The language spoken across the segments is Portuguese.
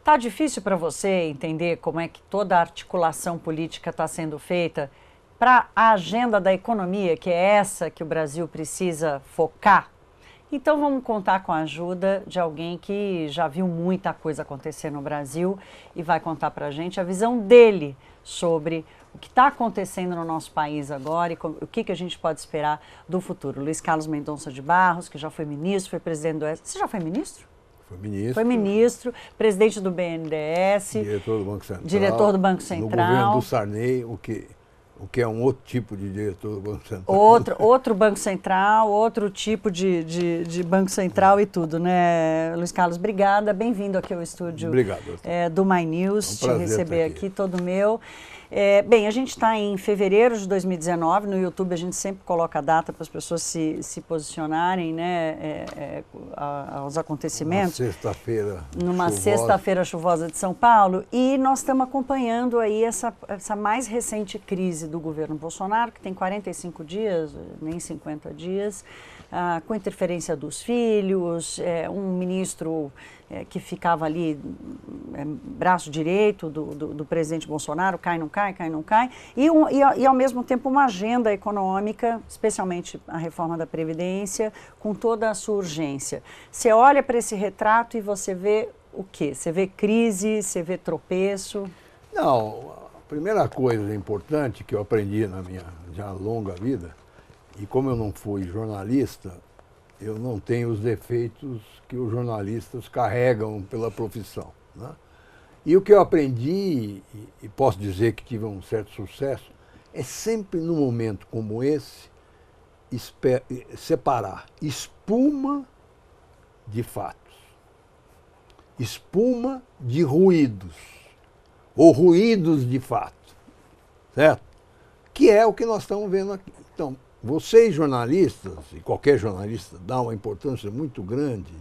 Tá difícil para você entender como é que toda a articulação política está sendo feita para a agenda da economia, que é essa que o Brasil precisa focar? Então vamos contar com a ajuda de alguém que já viu muita coisa acontecer no Brasil e vai contar para a gente a visão dele sobre o que está acontecendo no nosso país agora e o que a gente pode esperar do futuro. Luiz Carlos Mendonça de Barros, que já foi ministro, foi presidente do... Você já foi ministro? Foi ministro, presidente do BNDES, diretor do Banco Central. No governo do Sarney, o que é um outro tipo de diretor do Banco Central. Outro Banco Central, outro tipo de Banco Central e tudo, né? Luiz Carlos, obrigada, bem-vindo aqui ao estúdio. Obrigado. Do My News, É um te receber aqui, todo meu. Bem, a gente está em fevereiro de 2019, no YouTube a gente sempre coloca a data para as pessoas se posicionarem, né, aos acontecimentos. Numa sexta-feira chuvosa de São Paulo, e nós estamos acompanhando aí essa mais recente crise do governo Bolsonaro, que tem 45 dias, nem 50 dias, com interferência dos filhos, um ministro que ficava ali, braço direito do presidente Bolsonaro, cai, não cai, e ao mesmo tempo uma agenda econômica, especialmente a reforma da Previdência, com toda a sua urgência. Você olha para esse retrato e você vê o quê? Você vê crise, você vê tropeço? Não, a primeira coisa importante que eu aprendi na minha já longa vida, e como eu não fui jornalista, eu não tenho os defeitos que os jornalistas carregam pela profissão, né? E o que eu aprendi, e posso dizer que tive um certo sucesso, é sempre num momento como esse, separar espuma de fatos, espuma de ruídos, ou ruídos de fato, certo? Que é o que nós estamos vendo aqui. Então, vocês jornalistas, e qualquer jornalista dá uma importância muito grande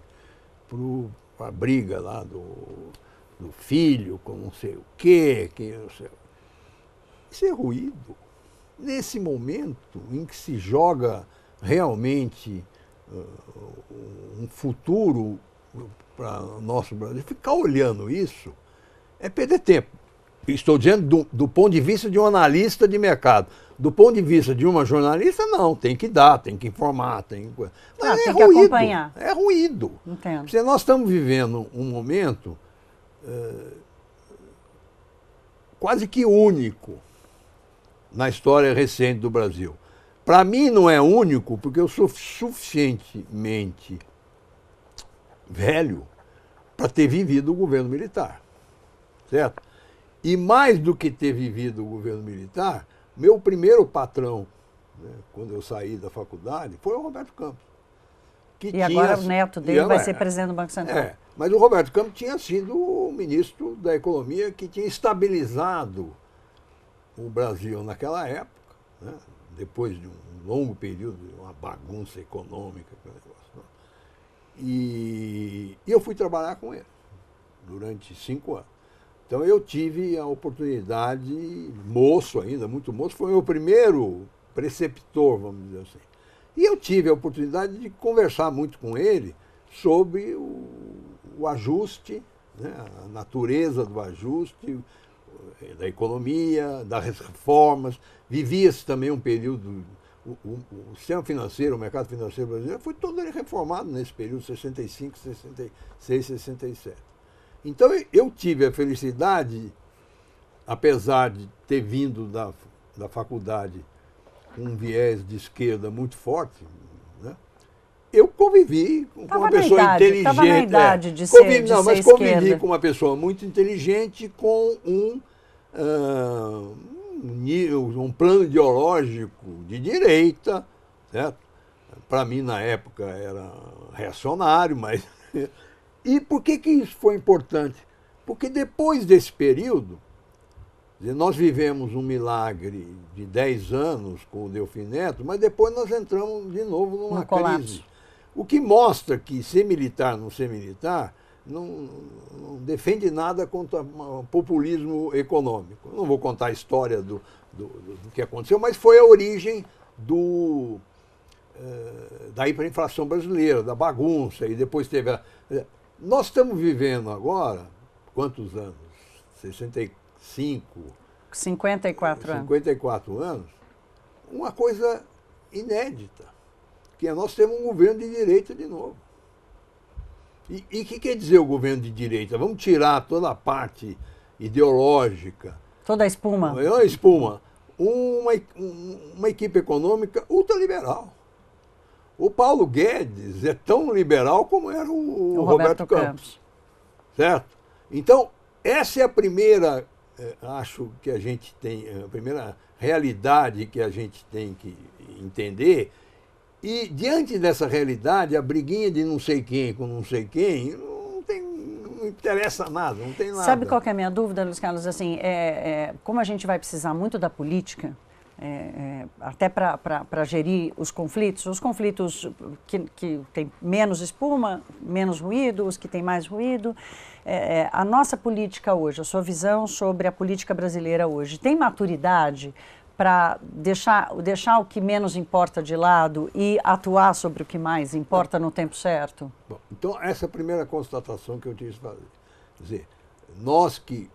para a briga lá do filho com não sei o quê, que não sei. Isso é ruído. Nesse momento em que se joga realmente um futuro para o nosso Brasil, ficar olhando isso é perder tempo. Estou dizendo do ponto de vista de um analista de mercado. Do ponto de vista de uma jornalista, não, tem que dar, tem que informar, mas tem que acompanhar. É ruído. Entendo. Porque nós estamos vivendo um momento quase que único na história recente do Brasil. Para mim não é único, porque eu sou suficientemente velho para ter vivido o governo militar, certo? E mais do que ter vivido o governo militar, meu primeiro patrão, né, quando eu saí da faculdade, foi o Roberto Campos. Agora o neto dele vai ser presidente do Banco Central. Mas o Roberto Campos tinha sido o ministro da Economia que tinha estabilizado o Brasil naquela época, né, depois de um longo período de uma bagunça econômica. E eu fui trabalhar com ele durante 5 anos. Então eu tive a oportunidade, moço ainda, muito moço, foi o meu primeiro preceptor, vamos dizer assim. E eu tive a oportunidade de conversar muito com ele sobre o ajuste, né, a natureza do ajuste, da economia, das reformas. Vivia-se também um período, o sistema financeiro, o mercado financeiro brasileiro, foi todo ele reformado nesse período, 65, 66, 67. Então eu tive a felicidade, apesar de ter vindo da faculdade com um viés de esquerda muito forte, né, eu convivi com uma pessoa inteligente. Estava na idade de ser convivi com uma pessoa muito inteligente com um plano ideológico de direita, certo? Para mim, na época, era reacionário, mas... E por que isso foi importante? Porque depois desse período, nós vivemos um milagre de 10 anos com o Delfim Neto, mas depois nós entramos de novo numa crise. O que mostra que ser militar, não ser militar, não defende nada contra o populismo econômico. Não vou contar a história do que aconteceu, mas foi a origem da hiperinflação brasileira, da bagunça, e depois teve a... Nós estamos vivendo agora, quantos anos? 65... 54 anos, uma coisa inédita, que é nós temos um governo de direita de novo. E o que quer dizer o governo de direita? Vamos tirar toda a parte ideológica. Toda a espuma. A espuma. Uma equipe econômica ultraliberal. O Paulo Guedes é tão liberal como era o Roberto Campos. Certo? Então, essa é a primeira, acho que a gente tem, a primeira realidade que a gente tem que entender. E diante dessa realidade, a briguinha de não sei quem com não sei quem, não interessa nada, não tem nada. Sabe qual que é a minha dúvida, Luiz Carlos? Assim, como a gente vai precisar muito da política, até para gerir os conflitos que têm menos espuma, menos ruído, os que têm mais ruído. A nossa política hoje, a sua visão sobre a política brasileira hoje, tem maturidade para deixar o que menos importa de lado e atuar sobre o que mais importa no tempo certo? Bom, então, essa é a primeira constatação que eu tinha que fazer. Quer dizer, nós que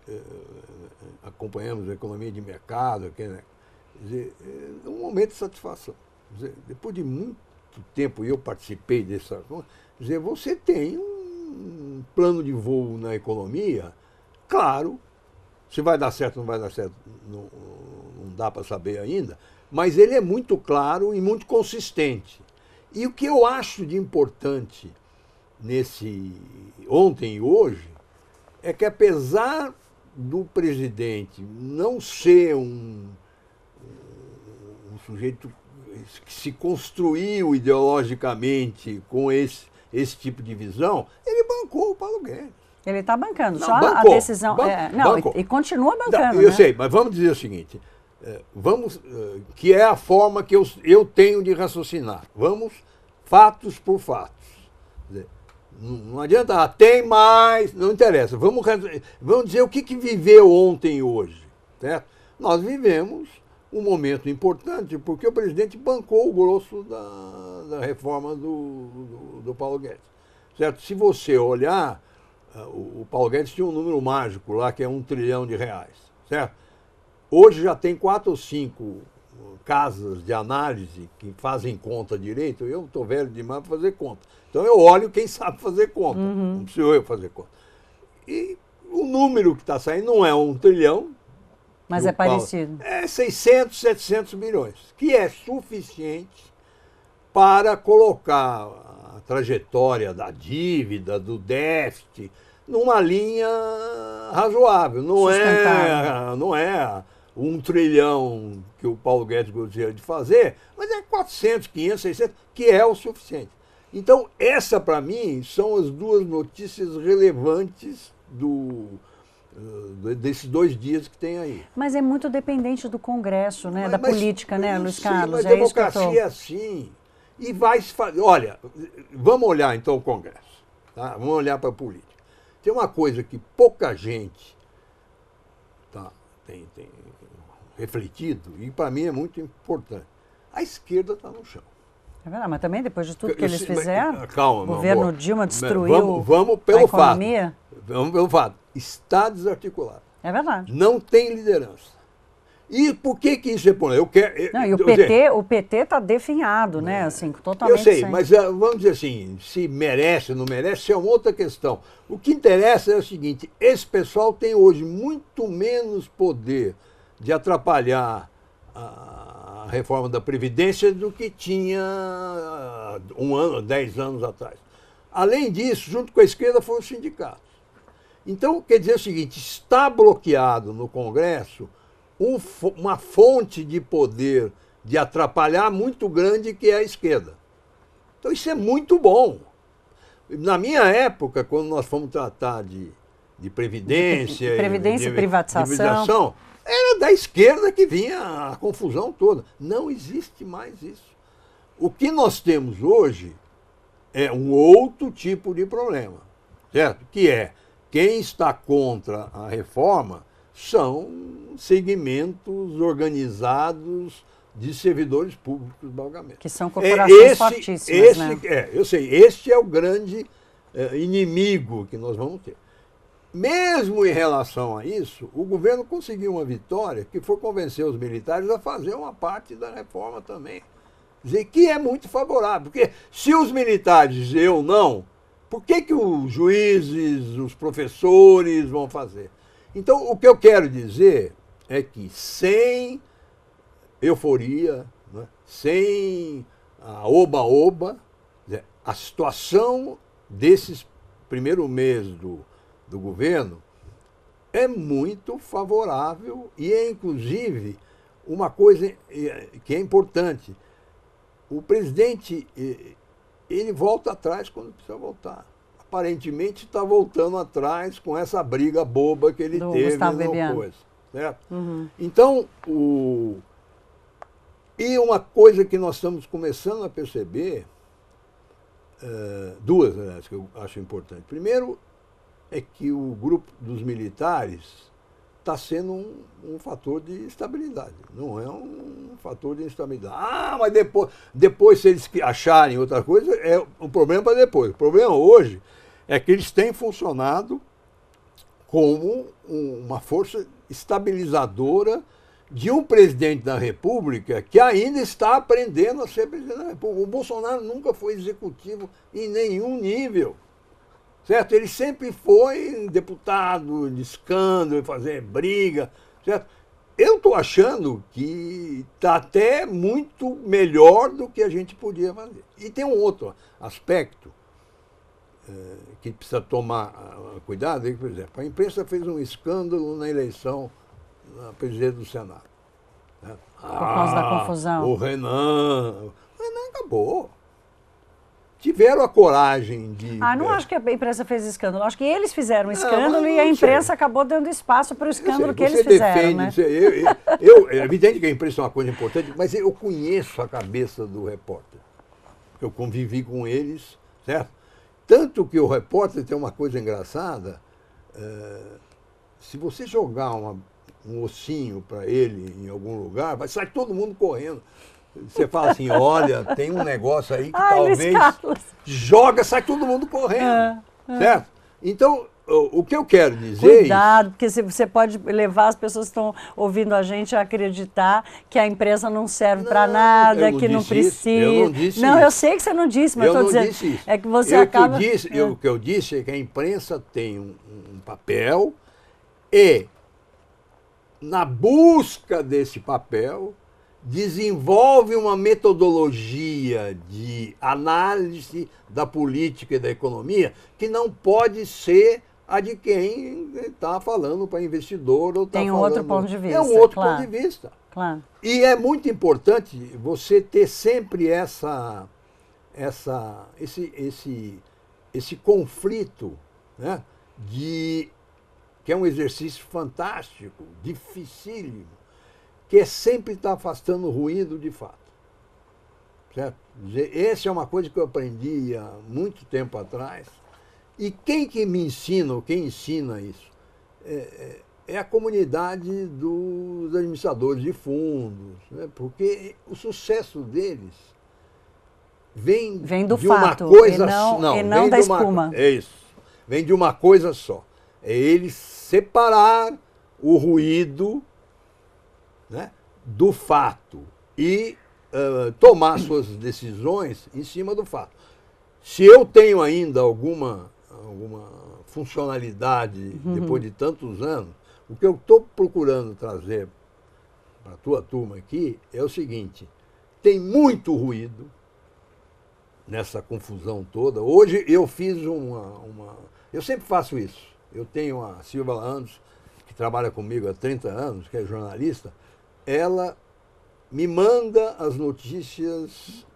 acompanhamos a economia de mercado, quer dizer, é um momento de satisfação. Quer dizer, depois de muito tempo, eu participei dessa coisa, quer dizer, você tem um plano de voo na economia, claro, se vai dar certo ou não vai dar certo, não dá para saber ainda, mas ele é muito claro e muito consistente. E o que eu acho de importante nesse ontem e hoje é que, apesar do presidente não ser um sujeito que se construiu ideologicamente com esse tipo de visão, ele bancou o Paulo Guedes. Ele está bancando, não, só bancou, a decisão... bancou. E continua bancando, eu né? sei, mas vamos dizer o seguinte, que é a forma que eu tenho de raciocinar. Vamos fatos por fatos. Quer dizer, não adianta, tem mais, não interessa. Vamos dizer o que viveu ontem e hoje. Certo? Nós vivemos um momento importante porque o presidente bancou o grosso da reforma do Paulo Guedes. Certo? Se você olhar, o Paulo Guedes tinha um número mágico lá, que é R$1 trilhão, certo? Hoje já tem 4 ou 5 casas de análise que fazem conta direito. Eu estou velho demais para fazer conta. Então eu olho quem sabe fazer conta, não preciso eu fazer conta. E o número que está saindo não é R$1 trilhão, mas é parecido. É 600, 700 milhões, que é suficiente para colocar a trajetória da dívida, do déficit, numa linha razoável. Não é R$1 trilhão que o Paulo Guedes gostaria de fazer, mas é 400, 500, 600, que é o suficiente. Então, essa, para mim, são as duas notícias relevantes desses 2 dias que tem aí. Mas é muito dependente do Congresso, né? Da política, né, Luiz Carlos? Mas a democracia é assim. E vai se fazer. Olha, vamos olhar então o Congresso. Tá? Vamos olhar para a política. Tem uma coisa que pouca gente tem refletido, e para mim é muito importante. A esquerda está no chão. É verdade, mas também depois de tudo que eles fizeram, calma, o governo Dilma destruiu vamos pelo a economia. Vamos pelo fato. Está desarticulado. É verdade. Não tem liderança. E por que isso é problema? O PT está definhado, né? Assim, totalmente. Eu sei, mas vamos dizer assim, se merece ou não merece, é uma outra questão. O que interessa é o seguinte: esse pessoal tem hoje muito menos poder de atrapalhar a reforma da Previdência do que tinha 1 ano, 10 anos atrás. Além disso, junto com a esquerda, foram os sindicatos. Então, quer dizer o seguinte: está bloqueado no Congresso uma fonte de poder de atrapalhar muito grande, que é a esquerda. Então, isso é muito bom. Na minha época, quando nós fomos tratar de previdência, e privatização, era da esquerda que vinha a confusão toda. Não existe mais isso. O que nós temos hoje é um outro tipo de problema, certo? Que é, quem está contra a reforma são segmentos organizados de servidores públicos balgamentos. Que são corporações fortíssimas, né? Eu sei, este é o grande inimigo que nós vamos ter. Mesmo em relação a isso, o governo conseguiu uma vitória que foi convencer os militares a fazer uma parte da reforma também. Quer dizer, que é muito favorável, porque se os militares eu não, por que os juízes, os professores vão fazer? Então, o que eu quero dizer é que sem euforia, né, sem a oba-oba, a situação desses primeiro mês do governo é muito favorável e é, inclusive, uma coisa que é importante. O presidente, ele volta atrás quando precisa voltar. Aparentemente está voltando atrás com essa briga boba que ele teve na coisa. Certo? Uhum. Então, e uma coisa que nós estamos começando a perceber, duas, aliás, que eu acho importante. Primeiro, é que o grupo dos militares está sendo um fator de estabilidade, não é um fator de instabilidade. Ah, mas depois se eles acharem outra coisa, é um problema para depois. O problema hoje é que eles têm funcionado como uma força estabilizadora de um presidente da República que ainda está aprendendo a ser presidente da República. O Bolsonaro nunca foi executivo em nenhum nível. Certo? Ele sempre foi deputado de escândalo, fazer briga, certo? Eu estou achando que está até muito melhor do que a gente podia fazer. E tem um outro aspecto que precisa tomar cuidado, por exemplo, a imprensa fez um escândalo na eleição da presidente do Senado. Certo? Por causa da confusão. O Renan acabou. Tiveram a coragem de... não acho que a imprensa fez escândalo. Acho que eles fizeram escândalo e a imprensa acabou dando espaço para o escândalo que eles fizeram. Né? É evidente que a imprensa é uma coisa importante, mas eu conheço a cabeça do repórter. Eu convivi com eles, certo? Tanto que o repórter tem uma coisa engraçada, se você jogar um ossinho para ele em algum lugar, vai sair todo mundo correndo. Você fala assim, olha, tem um negócio aí que talvez joga, sai todo mundo correndo, certo? Então, o que eu quero dizer... Cuidado, porque você pode levar as pessoas que estão ouvindo a gente a acreditar que a imprensa não serve para nada, que não precisa. Eu não disse isso. Eu sei que você não disse, mas eu estou dizendo... Disse isso. É que você acaba... O que eu disse é que a imprensa tem um papel e, na busca desse papel, desenvolve uma metodologia de análise da política e da economia que não pode ser a de quem está falando para investidor ou está falando... Tem um outro ponto de vista. É um outro ponto de vista. Claro. E é muito importante você ter sempre esse conflito, né, que é um exercício fantástico, dificílimo, que é sempre estar afastando o ruído de fato. Certo? Essa é uma coisa que eu aprendi há muito tempo atrás. E quem que me ensina, ou quem ensina isso? É a comunidade dos administradores de fundos, né? Porque o sucesso deles vem do de fato, uma coisa e não da espuma. É isso. Vem de uma coisa só. É eles separar o ruído, né, do fato e tomar suas decisões em cima do fato. Se eu tenho ainda alguma funcionalidade depois de tantos anos, o que eu estou procurando trazer para a tua turma aqui é o seguinte: tem muito ruído nessa confusão toda. Hoje eu fiz eu sempre faço isso. Eu tenho a Silvia Landos, que trabalha comigo há 30 anos, que é jornalista. Ela me manda as notícias.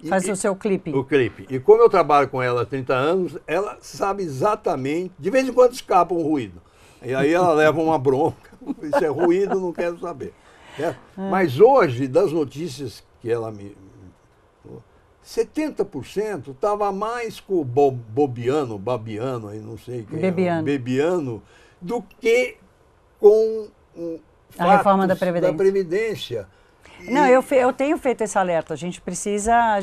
Faz o seu clipe. O clipe. E como eu trabalho com ela há 30 anos, ela sabe exatamente. De vez em quando escapa um ruído. E aí ela leva uma bronca. Isso é ruído, não quero saber. Mas hoje, das notícias que ela me... 70% estava mais com o Babiano, aí não sei quem Bebiano, do que com a reforma da Previdência. Não, eu tenho feito esse alerta. A gente precisa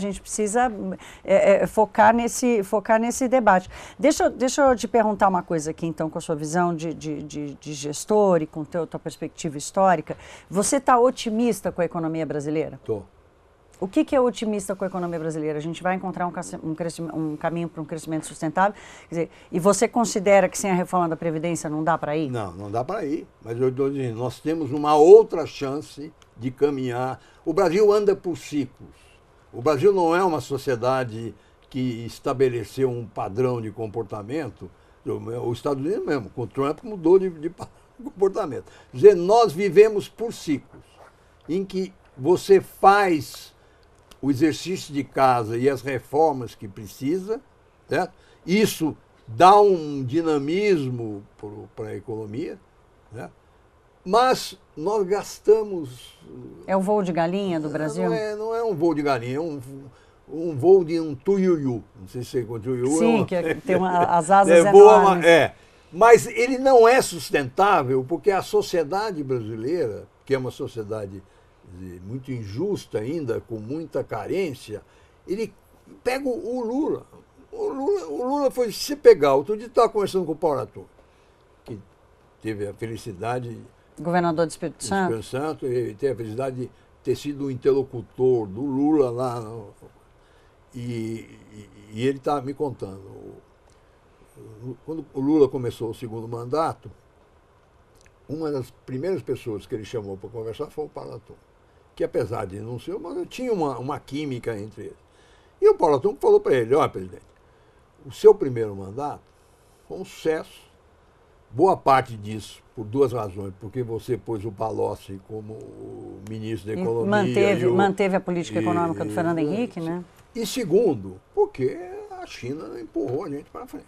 focar nesse debate. Deixa eu te perguntar uma coisa aqui, então, com a sua visão de gestor e com a tua perspectiva histórica. Você está otimista com a economia brasileira? Estou. O que é otimista com a economia brasileira? A gente vai encontrar um caminho para um crescimento sustentável? Quer dizer, e você considera que sem a reforma da Previdência não dá para ir? Não, não dá para ir. Mas eu estou dizendo, nós temos uma outra chance de caminhar. O Brasil anda por ciclos. O Brasil não é uma sociedade que estabeleceu um padrão de comportamento. Os Estados Unidos mesmo, com o Trump, mudou de comportamento. Quer dizer, nós vivemos por ciclos, em que você faz o exercício de casa e as reformas que precisa, certo? Isso dá um dinamismo para a economia, né? Mas nós gastamos... É o voo de galinha do Brasil? Não é um voo de galinha, é um voo de um tuiuiu. Não sei se você conhece o tuiuiu. Sim, que tem as asas enormes. Mas ele não é sustentável porque a sociedade brasileira, que é uma sociedade muito injusta ainda, com muita carência, ele pega o Lula. O Lula foi se pegar. Outro dia estava conversando com o Paulo Arthur, que teve a felicidade... Governador do Espírito Santo. E teve a felicidade de ter sido o interlocutor do Lula lá. E ele estava me contando. Quando o Lula começou o segundo mandato, uma das primeiras pessoas que ele chamou para conversar foi o Paulo Arthur, que apesar de não ser, mas tinha uma química entre eles. E o Paulo Arthur falou para ele: olha, presidente, o seu primeiro mandato foi um sucesso. Boa parte disso por duas razões, porque você pôs o Palocci como o ministro da Economia. Manteve a política econômica do Fernando Henrique, né? E segundo, porque a China empurrou a gente para frente.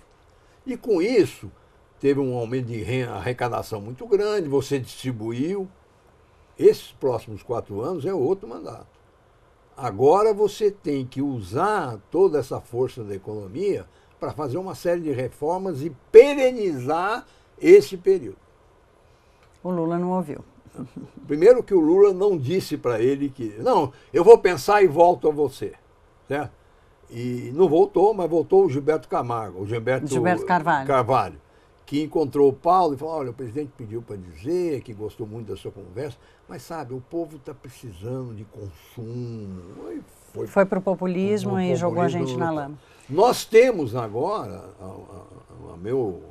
E com isso, teve um aumento de arrecadação muito grande, você distribuiu. Esses próximos 4 anos é outro mandato. Agora você tem que usar toda essa força da economia para fazer uma série de reformas e perenizar esse período. O Lula não ouviu. Primeiro que o Lula não disse para ele que... Não, eu vou pensar e volto a você. Certo? E não voltou, mas voltou o Gilberto Camargo, o Gilberto Carvalho, que encontrou o Paulo e falou: olha, o presidente pediu para dizer que gostou muito da sua conversa, mas sabe, o povo está precisando de consumo. Foi para o populismo e jogou a gente na lama. Nós temos agora, a meu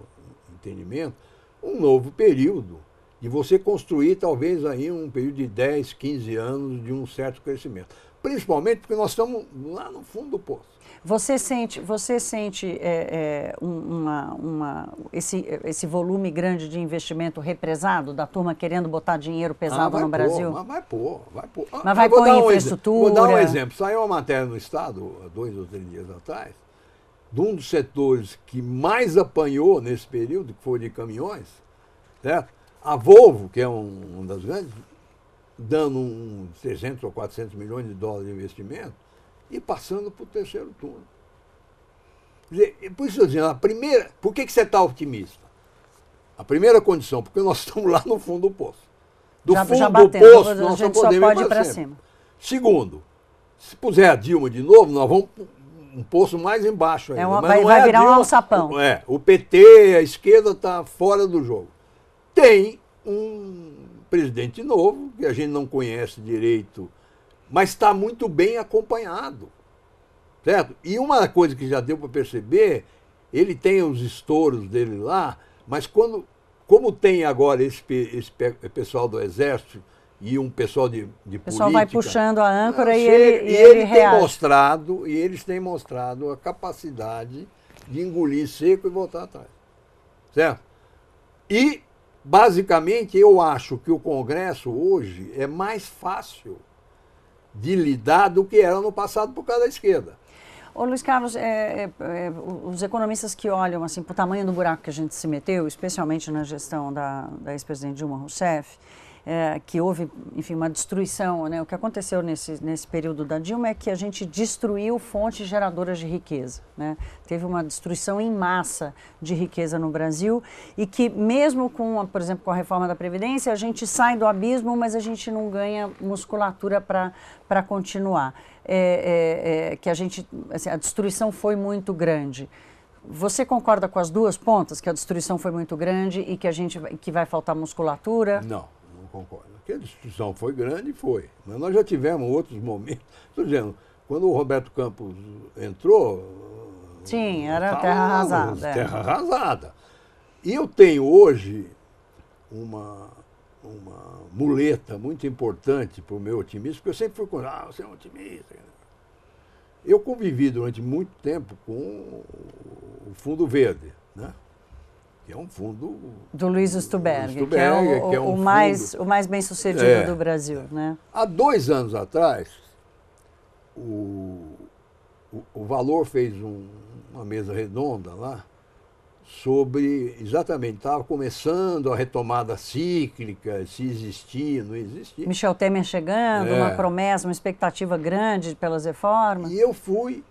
entendimento, um novo período de você construir talvez aí um período de 10, 15 anos de um certo crescimento. Principalmente porque nós estamos lá no fundo do poço. Você sente esse volume grande de investimento represado, da turma querendo botar dinheiro pesado no Brasil? Vai pôr. Mas vai pôr em infraestrutura? Vou dar um exemplo. Saiu uma matéria no Estado, há 2 ou 3 dias atrás, de um dos setores que mais apanhou nesse período, que foi de caminhões, certo? A Volvo, que é uma das grandes, dando uns 300 ou 400 milhões de dólares de investimento e passando para o terceiro turno. Quer dizer, por isso eu estou dizendo, por que você está otimista? A primeira condição, porque nós estamos lá no fundo do poço. Do fundo do poço, nós só podemos ir para cima. Segundo, se puser a Dilma de novo, nós vamos um poço mais embaixo ainda. Vai virar um alçapão. O PT, a esquerda está fora do jogo. Tem um presidente novo, que a gente não conhece direito, mas está muito bem acompanhado, certo? E uma coisa que já deu para perceber, ele tem os estouros dele lá, mas como tem agora esse pessoal do Exército e um pessoal de política... O pessoal vai puxando a âncora e ele reage. Eles têm mostrado a capacidade de engolir seco e voltar atrás, certo? E basicamente, eu acho que o Congresso hoje é mais fácil de lidar do que era no passado por causa da esquerda. Ô Luiz Carlos, os economistas que olham assim, para o tamanho do buraco que a gente se meteu, especialmente na gestão da ex-presidente Dilma Rousseff, que houve, enfim, uma destruição, né? O que aconteceu nesse período da Dilma é que a gente destruiu fontes geradoras de riqueza, né? Teve uma destruição em massa de riqueza no Brasil e que mesmo com, por exemplo, com a reforma da Previdência, a gente sai do abismo, mas a gente não ganha musculatura para continuar. Que a gente, assim, a destruição foi muito grande. Você concorda com as duas pontas, que a destruição foi muito grande e que vai faltar musculatura? Não concordo. Que a destruição foi grande, foi. Mas nós já tivemos outros momentos. Estou dizendo, quando o Roberto Campos entrou... Sim, era terra arrasada. Terra arrasada. E eu tenho hoje uma muleta muito importante para o meu otimismo, porque eu sempre fui com... você é um otimista. Eu convivi durante muito tempo com o Fundo Verde, né? Que é um fundo... Do Luiz Stuberg, que é o mais bem-sucedido do Brasil, né? Há 2 anos atrás, o Valor fez uma mesa redonda lá sobre, exatamente, estava começando a retomada cíclica, se existia, não existia. Michel Temer chegando, uma promessa, uma expectativa grande pelas reformas. E eu fui,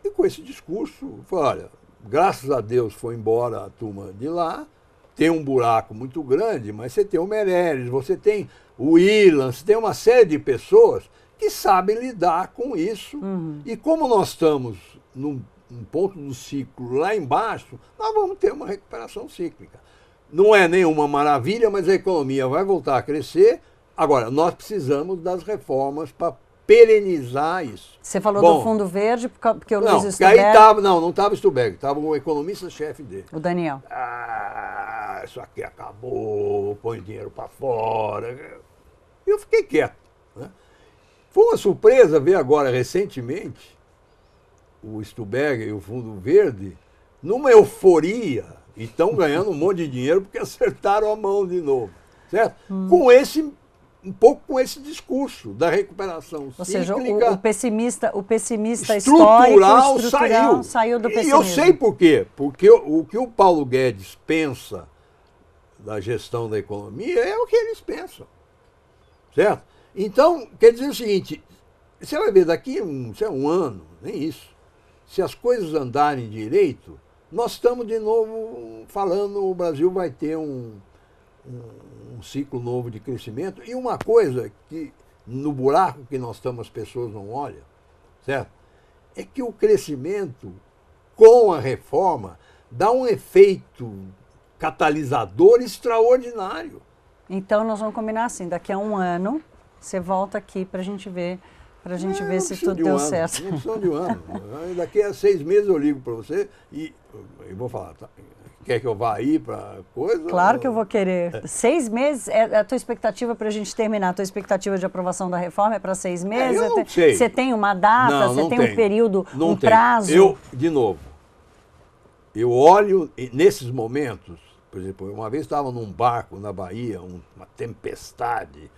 e com esse discurso, falei, olha, graças a Deus foi embora a turma de lá, tem um buraco muito grande, mas você tem o Meirelles, você tem o Ilan, você tem uma série de pessoas que sabem lidar com isso. E como nós estamos num ponto do ciclo lá embaixo, nós vamos ter uma recuperação cíclica. Não é nenhuma maravilha, mas a economia vai voltar a crescer. Agora, nós precisamos das reformas para perenizar isso. Você falou do Fundo Verde, porque o Luiz Stuberg... Aí não estava Stuberg, estava o economista-chefe dele. O Daniel. Isso aqui acabou, põe dinheiro para fora. E eu fiquei quieto, né? Foi uma surpresa ver agora, recentemente, o Stuberg e o Fundo Verde numa euforia e estão ganhando um monte de dinheiro porque acertaram a mão de novo, certo? Um pouco com esse discurso da recuperação cíclica. Ou seja, o pessimista estrutural saiu do pessimismo. E eu sei por quê. Porque o que o Paulo Guedes pensa da gestão da economia é o que eles pensam, certo? Então, quer dizer o seguinte, você vai ver daqui um ano, nem isso, se as coisas andarem direito, nós estamos de novo falando, o Brasil vai ter um ciclo novo de crescimento. E uma coisa que, no buraco que nós estamos, as pessoas não olham, certo? É que o crescimento, com a reforma, dá um efeito catalisador extraordinário. Então, nós vamos combinar assim, daqui a um ano, você volta aqui para a gente ver, se tudo deu certo. Não precisa de um ano. Daqui a 6 meses eu ligo para você e eu vou falar, tá? Quer que eu vá aí para coisa? Claro que eu vou querer. 6 meses é a tua expectativa para a gente terminar? A tua expectativa de aprovação da reforma é para 6 meses? Eu não sei. Você tem uma data? Você tem um período, não um prazo? De novo, eu olho nesses momentos, por exemplo, uma vez estava num barco na Bahia, uma tempestade,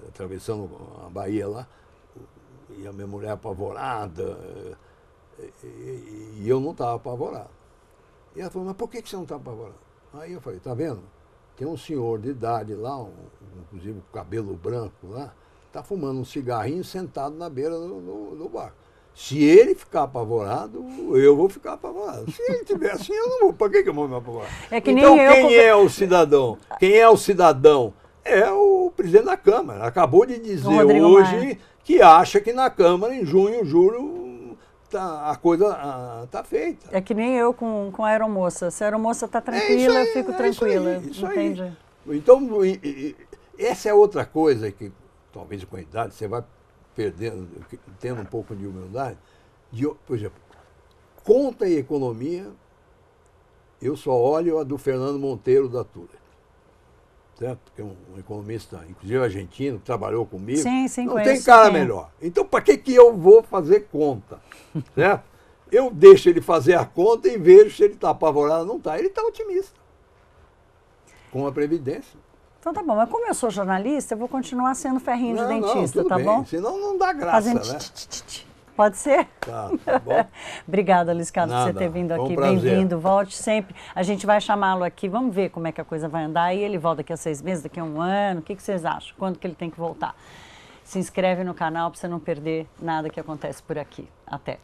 atravessando a Bahia lá, e a minha mulher apavorada, e eu não estava apavorado. E ela falou, mas por que você não está apavorado? Aí eu falei, tá vendo? Tem um senhor de idade lá, inclusive com cabelo branco lá, está fumando um cigarrinho sentado na beira do barco. Se ele ficar apavorado, eu vou ficar apavorado. Se ele estiver assim, eu não vou. Para que eu vou me apavorar? Então, quem é o cidadão? Quem é o cidadão? É o presidente da Câmara. Acabou de dizer hoje que acha que na Câmara, em junho, julho, a coisa está feita. É que nem eu com a aeromoça. Se a aeromoça está tranquila, eu fico tranquila. Isso aí. Então, essa é outra coisa que, talvez com a idade, você vai perdendo, tendo um pouco de humildade. Por exemplo, conta e economia, eu só olho a do Fernando Monteiro da Tulip. Certo? Que é um economista, inclusive argentino, que trabalhou comigo. Sim, não tem cara melhor. Então, para que eu vou fazer conta? Certo? Eu deixo ele fazer a conta e vejo se ele está apavorado ou não está. Ele está otimista com a Previdência. Então tá bom, mas como eu sou jornalista, eu vou continuar sendo ferrinho de dentista, tá bom? Senão não dá graça, né? Pode ser? Tá bom? Obrigada, Luiz Carlos, por você Nada, ter vindo foi um aqui. prazer. Bem-vindo, volte sempre. A gente vai chamá-lo aqui, vamos ver como é que a coisa vai andar. E ele volta daqui a 6 meses, daqui a 1 ano. O que vocês acham? Quando que ele tem que voltar? Se inscreve no canal para você não perder nada que acontece por aqui. Até!